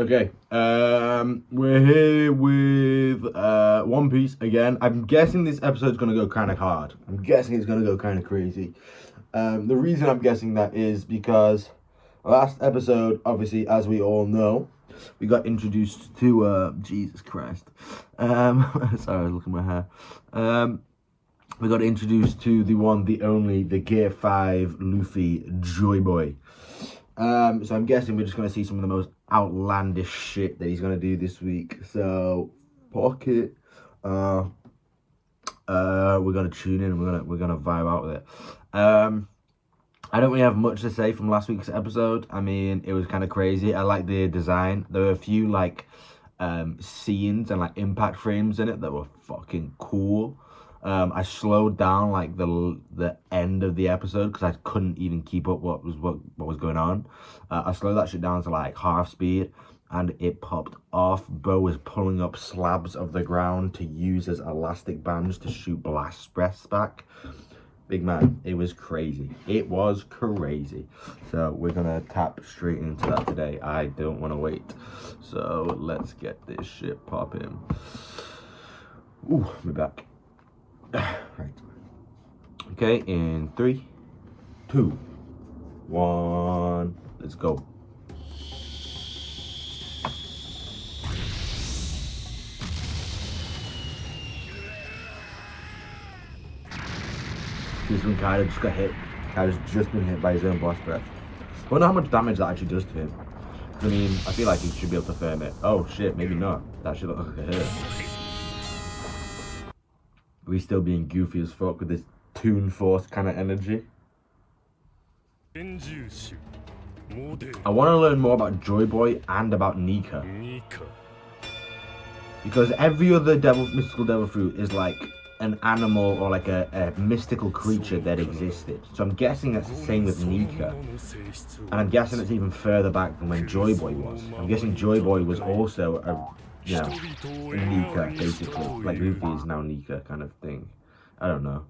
Okay, we're here with One Piece again. I'm guessing this episode's gonna go kind of hard. I'm guessing it's gonna go kind of crazy. The reason I'm guessing that is because last episode, obviously, as we all know, we got introduced to Jesus Christ. Sorry, I was looking at my hair. We got introduced to the one, the only, the Gear 5 Luffy Joy Boy. So I'm guessing we're just going to see some of the most outlandish shit that he's going to do this week. So, fuck it. We're going to tune in and we're gonna vibe out with it. I don't really have much to say from last week's episode. I mean, it was kind of crazy. I like the design. There were a few, like, scenes and, like, impact frames in it that were fucking cool. I slowed down like the end of the episode because I couldn't even keep up what was going on. I slowed that shit down to like half speed, and it popped off. Bo was pulling up slabs of the ground to use as elastic bands to shoot blast breaths back. Big man, it was crazy. It was crazy. So we're gonna tap straight into that today. I don't want to wait. So let's get this shit popping. Ooh, we're back. Right. Okay, in 3, 2, 1, let's go. This one Kaido just got hit. Kaido's just been hit by his own blast breath. I wonder how much damage that actually does to him. I mean, I feel like he should be able to firm it. Oh shit, maybe not. That should look like a hit. We still being goofy as fuck with this Toon Force kind of energy. I want to learn more about Joy Boy and about Nika. Because every other mystical devil fruit is like an animal or like a mystical creature that existed. So I'm guessing that's the same with Nika. And I'm guessing it's even further back than when Joy Boy was. I'm guessing Joy Boy was also Nika, basically. Like Luffy is now Nika kind of thing. I don't know.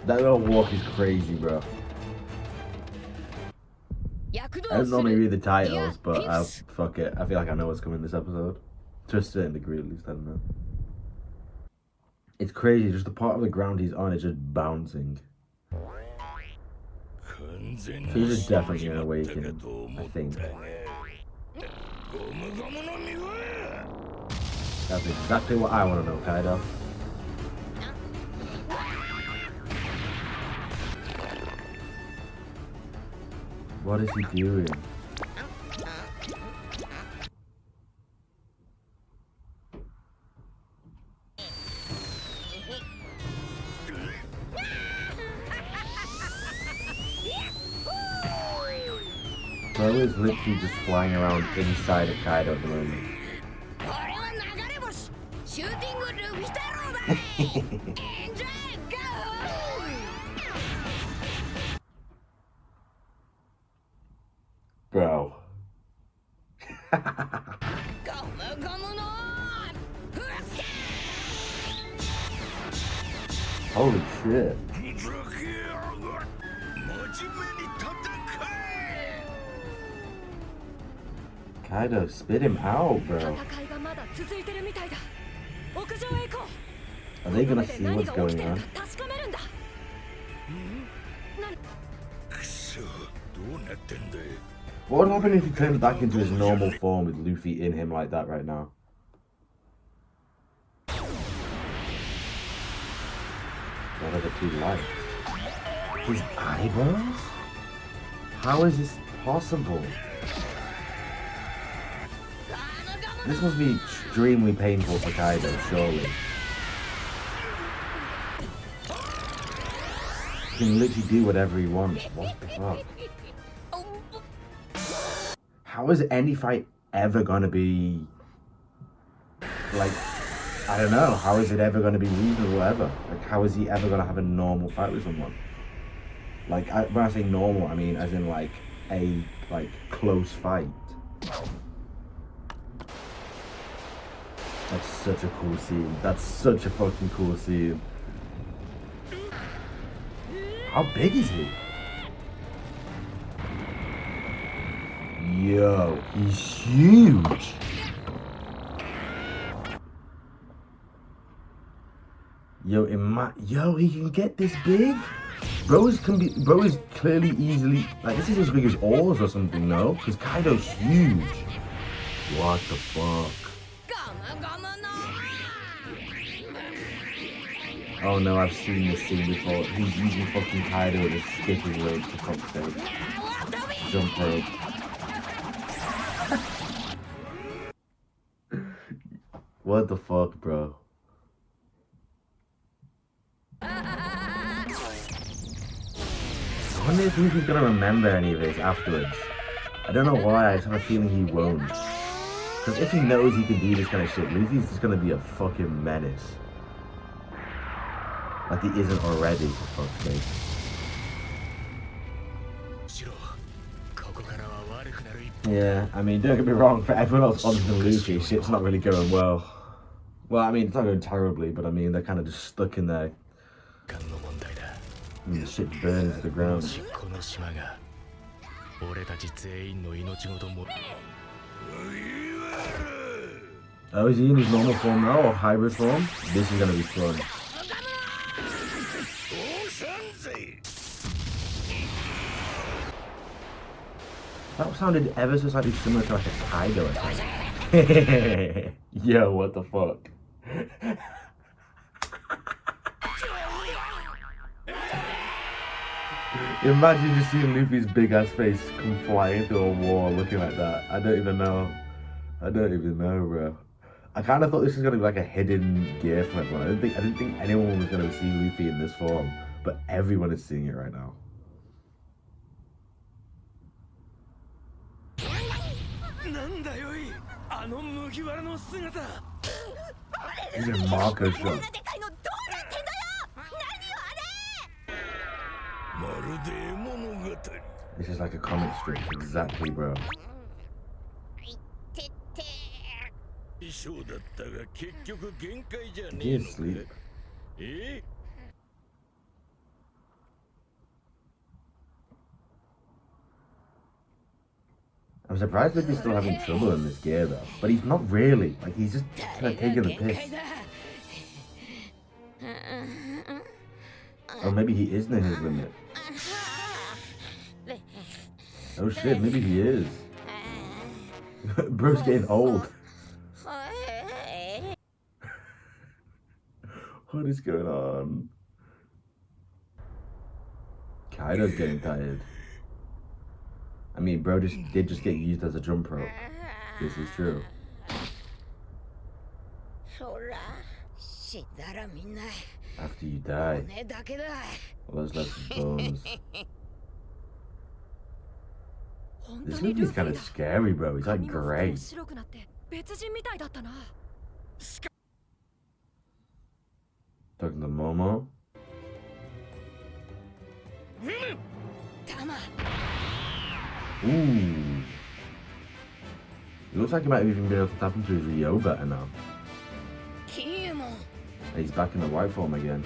That little walk is crazy, bro. I don't normally read the titles, but fuck it. I feel like I know what's coming this episode. To a certain degree, at least, I don't know. It's crazy, just the part of the ground he's on is just bouncing. He's just definitely an awakening, I think. That's exactly what I want to know, Kaido. What is he doing? Bro is literally just flying around inside of Kaido at the moment. Bro. Holy shit. Kaido, spit him out, bro. Are they gonna see what's going on? What would happen if he turns back into his normal form with Luffy in him like that right now? What are the two lights? His eyeballs? How is this possible? This must be extremely painful for Kaido, surely. He can literally do whatever he wants. What the fuck? How is any fight ever gonna be, like, I don't know, how is it ever gonna be reasonable ever? Like, how is he ever gonna have a normal fight with someone? Like, when I say normal, I mean as in, like, a, close fight. That's such a cool scene. That's such a fucking cool scene. How big is he? Yo, he's huge. Yo, he can get this big? Bro is clearly easily, like, this is as big as Oars or something, no? Because Kaido's huge. What the fuck? Oh no, I've seen this scene before. He's using fucking Kaido with his skipping leg, for fuck's sake. Jump leg. What the fuck, bro? I wonder if Luffy's gonna remember any of this afterwards. I don't know why, I just have a feeling he won't. Because if he knows he can do this kind of shit, Luffy's just gonna be a fucking menace. Like he isn't already, for fuck's sake. Yeah, I mean, don't get me wrong, for everyone else other than Luffy, shit's not really going well. Well, I mean, it's not going terribly, but I mean, they're kind of just stuck in there. And the shit burns to the ground. Oh, is he in his normal form now, or hybrid form? This is gonna be fun. That sounded ever so slightly similar to like a Kaido attack. Yo, what the fuck? Imagine just seeing Luffy's big ass face come flying through a wall looking like that. I don't even know, bro. I kind of thought this was gonna be like a hidden gear from everyone. I didn't think anyone was gonna see Luffy in this form, but everyone is seeing it right now. He's a Marco shot. This is like a comic strip, exactly, bro. Is he asleep? I'm surprised that he's still having trouble in this gear though, but he's not really. Like, he's just kind of taking the piss. Or maybe he is near his limit. Oh shit, maybe he is. Bro's getting old. What is going on? Kaido's getting tired. I mean, bro did just get used as a jump rope. This is true. After you die, all those left is bones. This movie's kind of scary, bro. He's like grey. Talking to Momo. Ooh. It looks like he might even be able to tap into his Ryo better now. He's back in the white form again.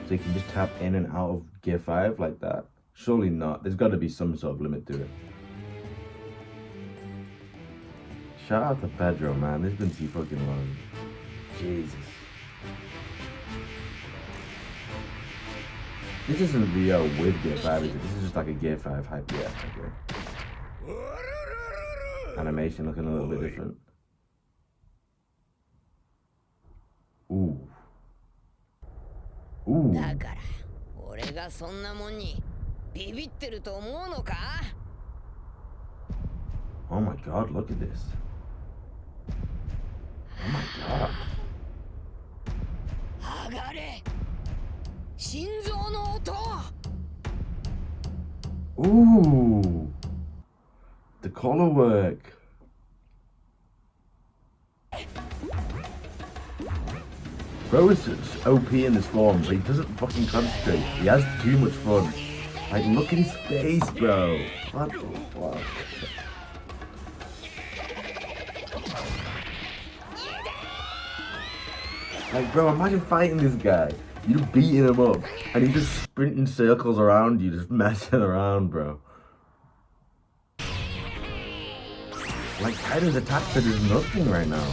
So he can just tap in and out of Gear 5 like that? Surely not. There's got to be some sort of limit to it. Shout out to Pedro, man. This has been too fucking long. Jesus. This isn't Ryo with Gear 5, is it? This is just like a Gear 5 hype. Yeah, okay. Animation looking a little bit different. Ooh. Ooh. Oh my god, look at this. Oh my god. Ooh. The collar work. Bro is OP in this form, but he doesn't fucking concentrate. He has too much fun. Like, look at his face, bro. What the fuck? Like, bro, imagine fighting this guy. You're beating him up, and he's just sprinting circles around you, just messing around, bro. Like, Kaido's attack speed is nothing right now.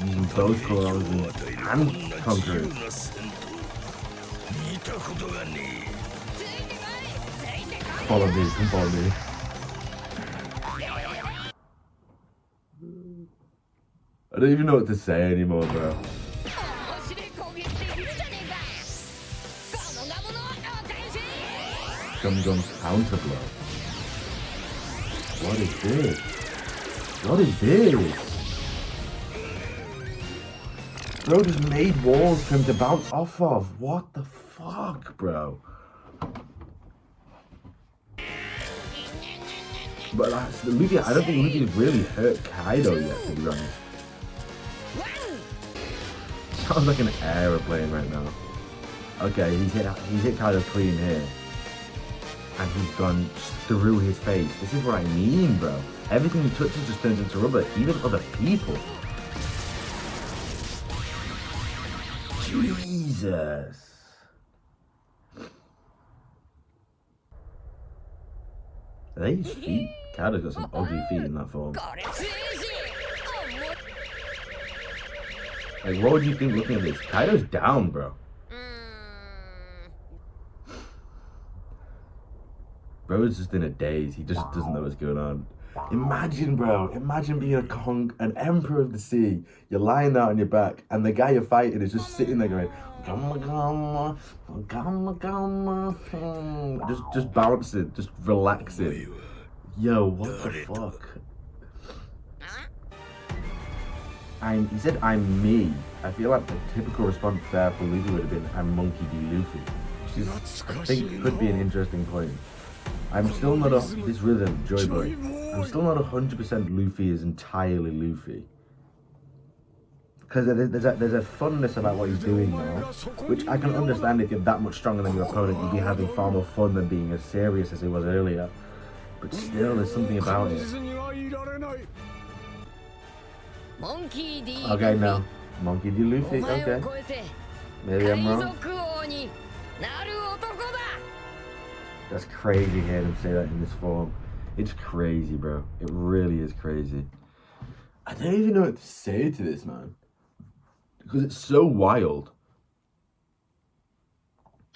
Using both claws and conquerors. Follow me, come follow me. I don't even know what to say anymore, bro. Gum counter blow. What is this? What is this? Bro just made walls for him to bounce off of. What the fuck, bro? But Luffy, I don't think Luffy's really hurt Kaido yet, to be honest. Sounds like an aeroplane right now. Okay, he's hit Kaido clean here. And he's gone through his face. This is what I mean, bro. Everything he touches just turns into rubber, even other people. Jesus. Are they his feet? Kaido's got some ugly feet in that form. Like, what would you think looking at this? Kaido's down, bro. Bro is just in a daze. He just doesn't know what's going on. Imagine, bro. Imagine being an emperor of the sea. You're lying there on your back, and the guy you're fighting is just sitting there going, gamma, gamma, gamma, gamma. Just bouncing, just relaxing. Yo, what the fuck? He said, I'm me. I feel like the typical response there for Luffy would have been, I'm Monkey D. Luffy. Which is, I think, could be an interesting point. I'm still not this rhythm, Joy Boy. I'm still not 100% Luffy is entirely Luffy. Because there's a funness about what he's doing now, which I can understand if you're that much stronger than your opponent, you'd be having far more fun than being as serious as he was earlier. But still, there's something about it. Okay, now. Monkey D. Luffy, okay. Maybe I'm wrong. That's crazy hearing him say that in this form. It's crazy, bro. It really is crazy. I don't even know what to say to this, man. Because it's so wild.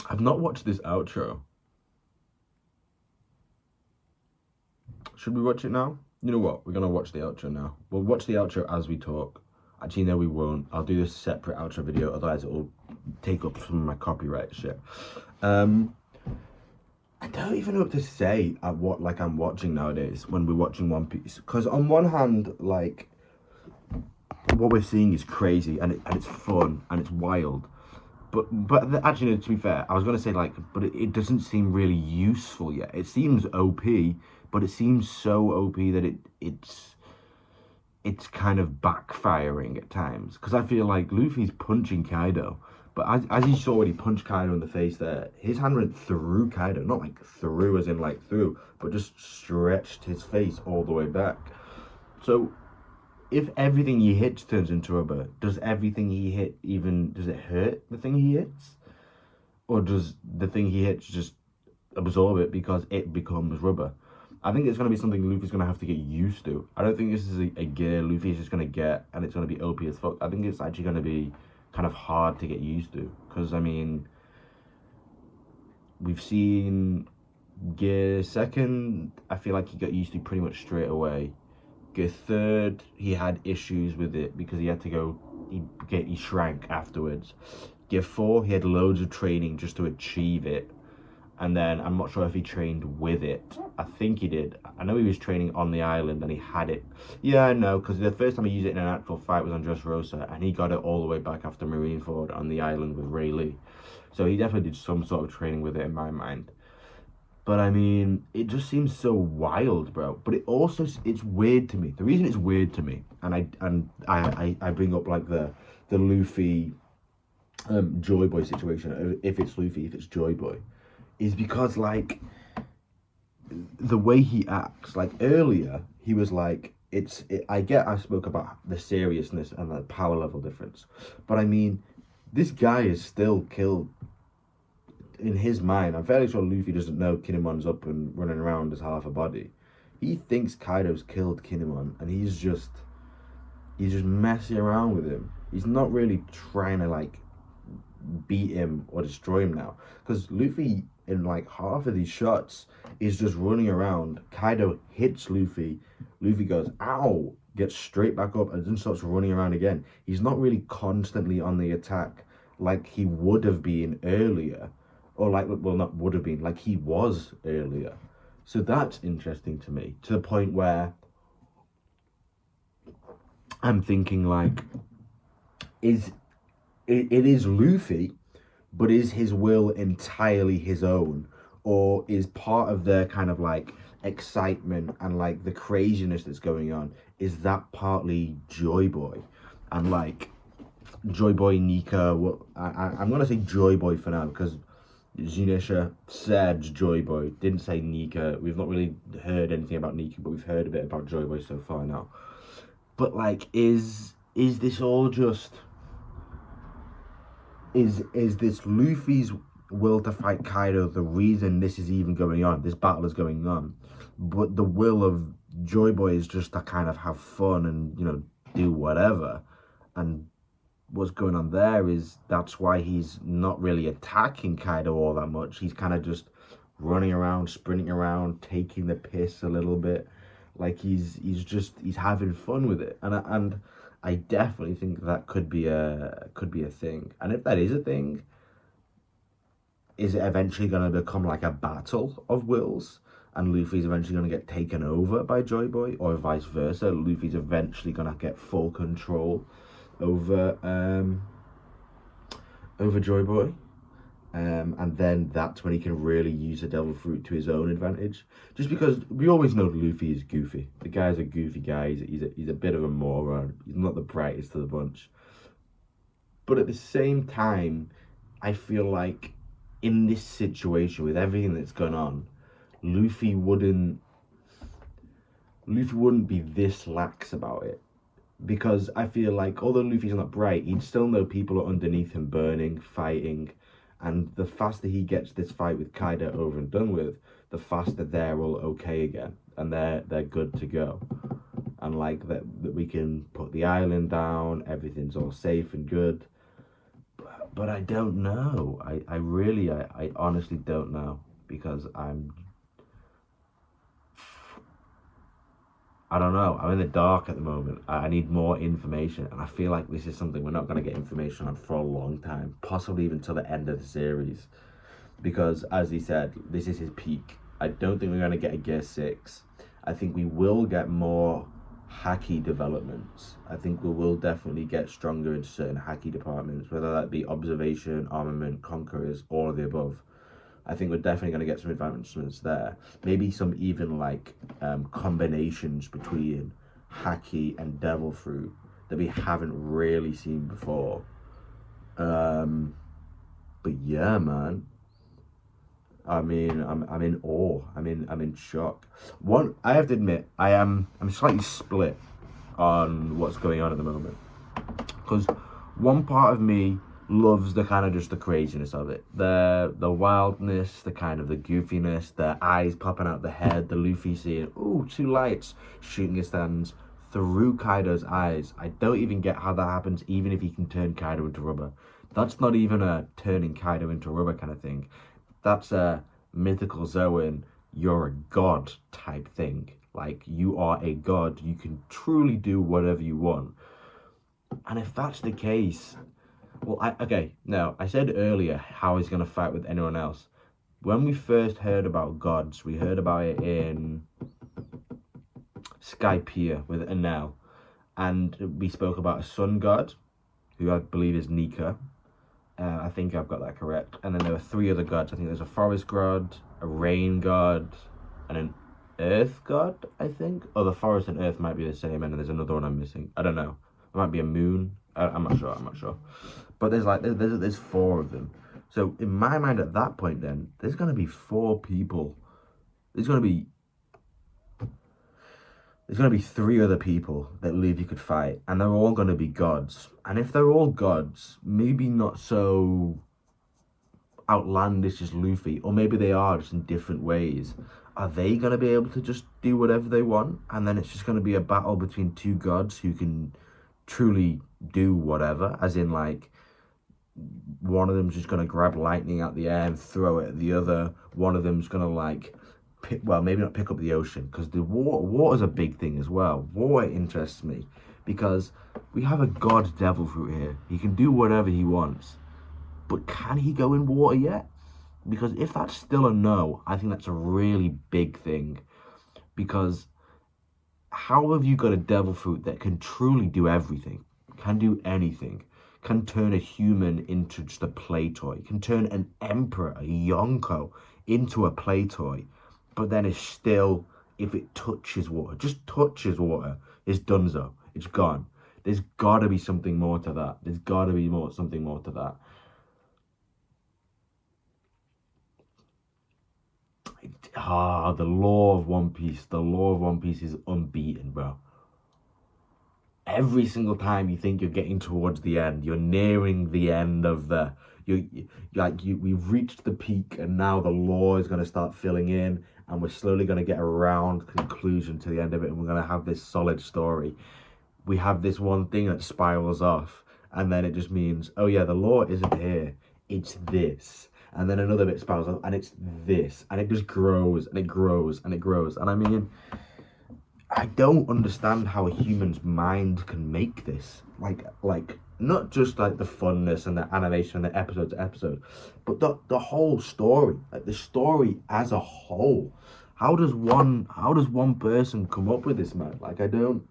I've not watched this outro. Should we watch it now? You know what? We're going to watch the outro now. We'll watch the outro as we talk. Actually, no, we won't. I'll do this separate outro video. Otherwise, it will take up some of my copyright shit. I don't even know what to say at what I'm watching nowadays when we're watching One Piece. Because on one hand, like, what we're seeing is crazy and it's fun and it's wild. But actually, no, to be fair, I was going to say, like, but it doesn't seem really useful yet. It seems OP, but it seems so OP that it's kind of backfiring at times. Because I feel like Luffy's punching Kaido. But as you saw when he punched Kaido in the face there, his hand went through Kaido. Not like through as in like through, but just stretched his face all the way back. So, if everything he hits turns into rubber, does everything he hit does it hurt the thing he hits? Or does the thing he hits just absorb it because it becomes rubber? I think it's going to be something Luffy's going to have to get used to. I don't think this is a gear Luffy's just going to get and it's going to be OP as fuck. I think it's actually going to be kind of hard to get used to, because I mean, we've seen Gear 2nd, I feel like he got used to pretty much straight away. Gear 3rd, he had issues with it because he had to go, he shrank afterwards. Gear 4, he had loads of training just to achieve it, and then I'm not sure if he trained with it. I think he did. I know he was training on the island and he had it. Yeah, I know, because the first time he used it in an actual fight was on Dressrosa, and he got it all the way back after Marineford on the island with Ray Lee. So he definitely did some sort of training with it in my mind. But I mean, it just seems so wild, bro. But it also, it's weird to me. The reason it's weird to me, and I bring up like the Luffy Joy Boy situation, if it's Luffy, if it's Joy Boy, is because, like, the way he acts, like, earlier, he was like, I spoke about the seriousness and the power level difference, but I mean, this guy is still killed in his mind. I'm fairly sure Luffy doesn't know Kinemon's up and running around as half a body. He thinks Kaido's killed Kinemon, and he's just messing around with him. He's not really trying to like beat him or destroy him now, because Luffy in like half of these shots is just running around. Kaido hits Luffy. Luffy goes ow, gets straight back up, and then starts running around again. He's not really constantly on the attack like he would have been earlier, or like, well, not would have been, like he was earlier. So that's interesting to me, to the point where I'm thinking like, it is Luffy, but is his will entirely his own, or is part of the kind of like excitement and like the craziness that's going on, is that partly Joy Boy? And like Joy Boy, Nika, well, I'm gonna say Joy Boy for now, because Zunisha said Joy Boy, didn't say Nika. We've not really heard anything about Nika, but we've heard a bit about Joy Boy so far now. But like, is this all just, is this Luffy's will to fight Kaido the reason this is even going on, this battle is going on, but the will of Joy Boy is just to kind of have fun and, you know, do whatever? And what's going on there is that's why he's not really attacking Kaido all that much. He's kind of just running around, sprinting around, taking the piss a little bit. Like he's having fun with it, and I definitely think that could be a thing. And if that is a thing, is it eventually going to become like a battle of wills, and Luffy's eventually going to get taken over by Joy Boy, or vice versa? Luffy's eventually going to get full control over Joy Boy, and then that's when he can really use the Devil Fruit to his own advantage. Just because we always know Luffy is goofy. The guy's a goofy guy. He's a bit of a moron. He's not the brightest of the bunch. But at the same time, I feel like in this situation with everything that's gone on, Luffy wouldn't be this lax about it. Because I feel like, although Luffy's not bright, he'd still know people are underneath him burning, fighting, and the faster he gets this fight with Kaido over and done with, the faster they're all okay again, and they're good to go. And like that we can put the island down, everything's all safe and good. But I don't know. I honestly don't know, because I don't know. I'm in the dark at the moment. I need more information, and I feel like this is something we're not going to get information on for a long time, possibly even till the end of the series. Because, as he said, this is his peak. I don't think we're going to get a Gear 6. I think we will get more Haki developments. I think we will definitely get stronger in certain Haki departments, whether that be observation, armament, conquerors, all of the above. I think we're definitely going to get some advancements there. Maybe some even like combinations between Haki and Devil Fruit that we haven't really seen before. But yeah, man. I mean, I'm in awe. I'm in shock. One, I have to admit, I'm slightly split on what's going on at the moment, because one part of me loves the kind of just the craziness of it, the wildness, the kind of the goofiness, the eyes popping out the head, the Luffy seeing, ooh, two lights shooting his hands through Kaido's eyes. I don't even get how that happens, even if he can turn Kaido into rubber. That's not even a turning Kaido into rubber kind of thing. That's a mythical Zoan, you're a god type thing. Like, you are a god, you can truly do whatever you want. And if that's the case, well, I said earlier how he's going to fight with anyone else. When we first heard about gods, we heard about it in Skypiea with Enel. And we spoke about a sun god, who I believe is Nika. I think I've got that correct. And then there were 3 other gods. I think there's a forest god, a rain god, and an earth god, I think. Oh, the forest and earth might be the same, and then there's another one I'm missing. I don't know. It might be a moon. I'm not sure. But there's 4 of them. So in my mind at that point then, there's going to be 4 people. There's going there's going to be 3 other people that Luffy could fight, and they're all going to be gods. And if they're all gods, maybe not so outlandish as Luffy, or maybe they are just in different ways. Are they going to be able to just do whatever they want? And then it's just going to be a battle between 2 gods who can truly do whatever, as in, like, one of them's just going to grab lightning out the air and throw it at the other. One of them's going to, like, maybe not pick up the ocean, because the water's a big thing as well. Water interests me because we have a god devil fruit here. He can do whatever he wants, but can he go in water yet? Because if that's still a no, I think that's a really big thing. Because how have you got a devil fruit that can truly do everything, can do anything, can turn a human into just a play toy, can turn an emperor, a Yonko, into a play toy, but then it's still, if it touches water, just touches water, it's donezo, it's gone. There's got to be something more to that. There's got to be something more to that. The lore of One Piece. The lore of One Piece is unbeaten, bro. Every single time you think you're getting towards the end, you're nearing the end of we've reached the peak, and now the lore is going to start filling in, and we're slowly going to get a round conclusion to the end of it, and we're going to have this solid story. We have this one thing that spirals off, and then it just means, oh yeah, the lore isn't here, it's this. And then another bit spirals off, and it's this, and it just grows, and it grows, and it grows. And I mean, I don't understand how a human's mind can make this. Like not just like the funness and the animation and the episode to episode, but the whole story, like the story as a whole. How does one person come up with this, man? Like, I don't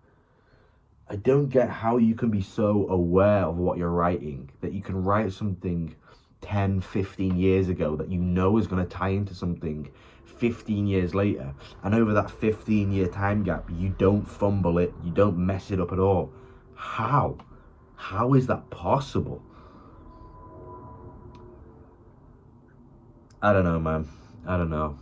get how you can be so aware of what you're writing, that you can write something 10, 15 years ago that you know is going to tie into something 15 years later, and over that 15-year time gap, you don't fumble it, you don't mess it up at all. How is that possible? I don't know, man. I don't know.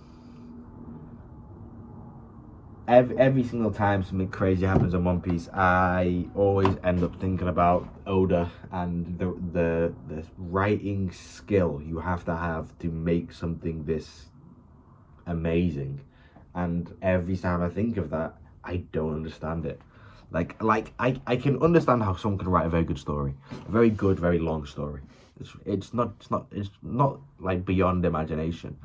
Every single time something crazy happens in One Piece, I always end up thinking about Oda and the writing skill you have to make something this amazing. And every time I think of that, I don't understand it. Like I can understand how someone can write a very good story, a very good, very long story. It's not like beyond imagination,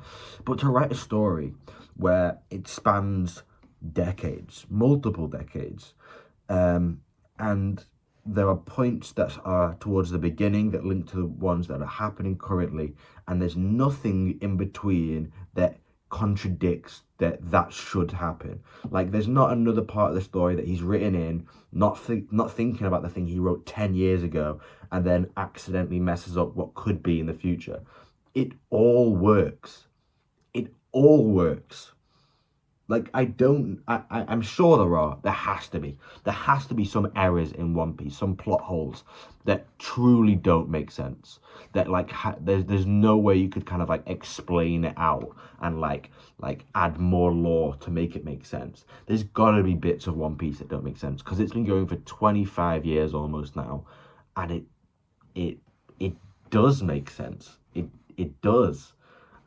but to write a story where it spans decades, multiple decades, and there are points that are towards the beginning that link to the ones that are happening currently, and there's nothing in between that contradicts that should happen. Like, there's not another part of the story that he's written in, not thinking about the thing he wrote 10 years ago, and then accidentally messes up what could be in the future. It all works. It all works. Like, I'm sure there has to be some errors in One Piece, some plot holes that truly don't make sense. That like there's no way you could kind of like explain it out and like add more lore to make it make sense. There's gotta be bits of One Piece that don't make sense, because it's been going for 25 years almost now, and it does make sense. It does.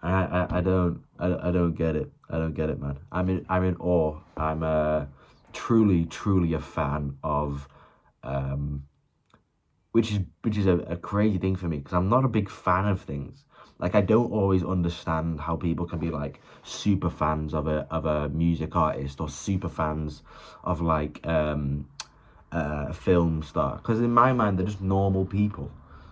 I don't get it. I don't get it, man. I'm in awe. I'm truly a fan of which is a crazy thing for me, because I'm not a big fan of things. Like, I don't always understand how people can be like super fans of a music artist, or super fans of like a film star, because in my mind they're just normal people.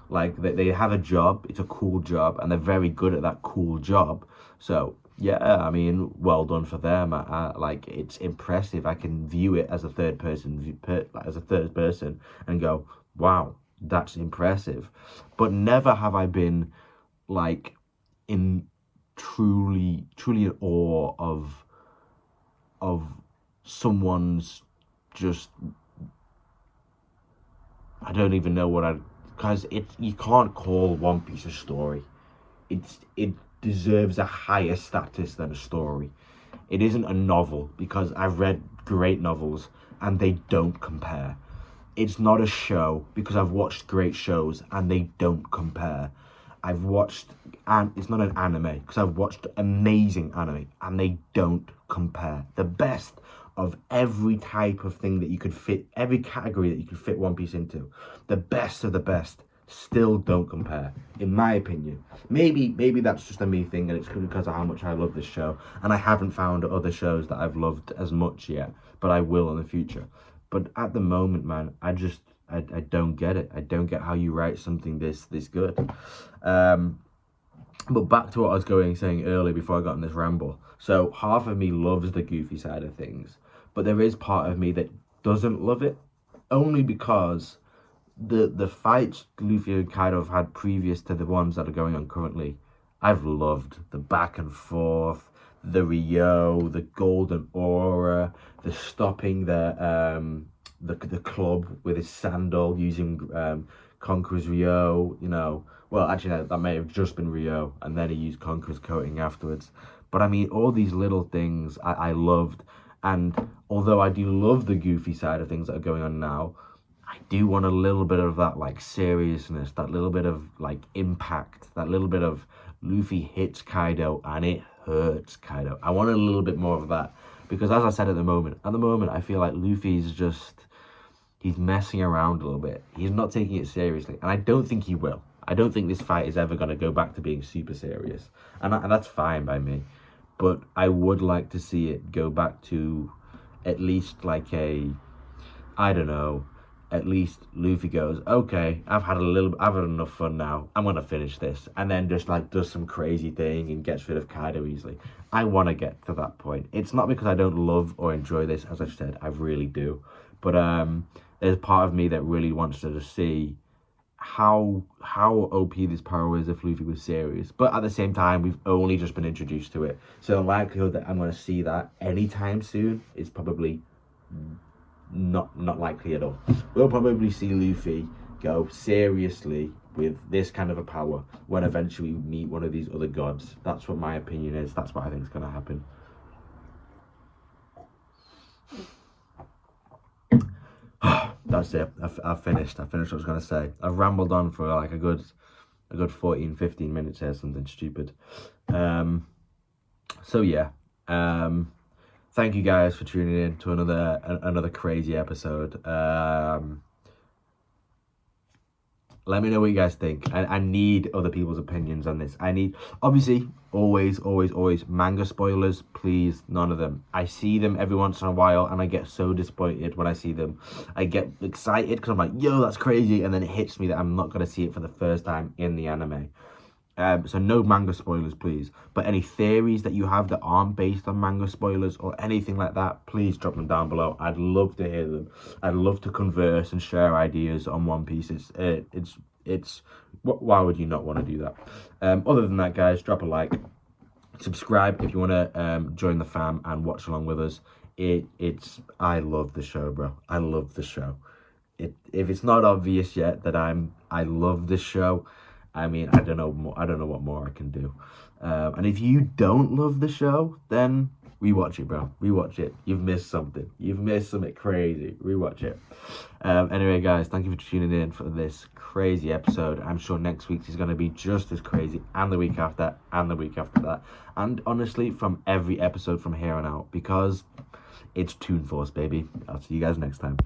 Like, they have a job, it's a cool job, and they're very good at that cool job. So yeah, I mean, well done for them. Like, it's impressive. I can view it as a third person, and go, wow, that's impressive. But never have I been like in truly in awe of someone's just, I don't even know what because you can't call One Piece a story. It deserves a higher status than a story. It isn't a novel, because I've read great novels, and they don't compare. It's not a show because I've watched great shows and they don't compare. I've watched, and it's not an anime because I've watched amazing anime and they don't compare. The best of every type of thing that you could fit, every category that you could fit One Piece into, the best of the best still don't compare, in my opinion. Maybe that's just a me thing, and it's because of how much I love this show, and I haven't found other shows that I've loved as much yet, but I will in the future. But at the moment, man, I don't get it. I don't get how you write something this good. But back to what I was saying earlier before I got in this ramble. So half of me loves the goofy side of things, but there is part of me that doesn't love it, only because the fights Luffy and Kaido have had previous to the ones that are going on currently, I've loved the back and forth, the Rio, the golden aura, the stopping the club with his sandal using Conqueror's Rio, you know. Well, actually, that may have just been Rio, and then he used Conqueror's coating afterwards. But I mean, all these little things I loved, and although I do love the goofy side of things that are going on now, I do want a little bit of that, like, seriousness, that little bit of, like, impact, that little bit of Luffy hits Kaido and it hurts Kaido. I want a little bit more of that, because as I said at the moment, I feel like Luffy's just, he's messing around a little bit. He's not taking it seriously, and I don't think he will. I don't think this fight is ever going to go back to being super serious, and that's fine by me. But I would like to see it go back to at least like I don't know, at least Luffy goes, okay, I've had enough fun now. I'm gonna finish this, and then just like does some crazy thing and gets rid of Kaido easily. I want to get to that point. It's not because I don't love or enjoy this, as I've said, I really do. But there's part of me that really wants to just see how OP this power is if Luffy was serious. But at the same time, we've only just been introduced to it, so the likelihood that I'm going to see that anytime soon is probably not likely at all. We'll probably see Luffy go seriously with this kind of a power when eventually we meet one of these other gods. That's what my opinion is. That's what I think is going to happen. That's it. I've finished. I finished what I was going to say. I've rambled on for like a good 14-15 minutes here, something stupid. So yeah. Thank you guys for tuning in to another crazy episode. Let me know what you guys think. I need other people's opinions on this. I need, obviously, always, manga spoilers, please, none of them. I see them every once in a while, and I get so disappointed when I see them. I get excited, because I'm like, yo, that's crazy, and then it hits me that I'm not going to see it for the first time in the anime. So no manga spoilers, please. But any theories that you have that aren't based on manga spoilers or anything like that, please drop them down below. I'd love to hear them. I'd love to converse and share ideas on One Piece. It's why would you not want to do that? Other than that, guys, drop a like, subscribe if you want to join the fam and watch along with us. I love the show, bro. I love the show. If it's not obvious yet that I love this show, I mean, I don't know what more I can do. And if you don't love the show, then rewatch it, bro. Rewatch it. You've missed something. You've missed something crazy. Rewatch it. Anyway, guys, thank you for tuning in for this crazy episode. I'm sure next week's is going to be just as crazy, and the week after, and the week after that. And honestly, from every episode from here on out, because it's Toon Force, baby. I'll see you guys next time.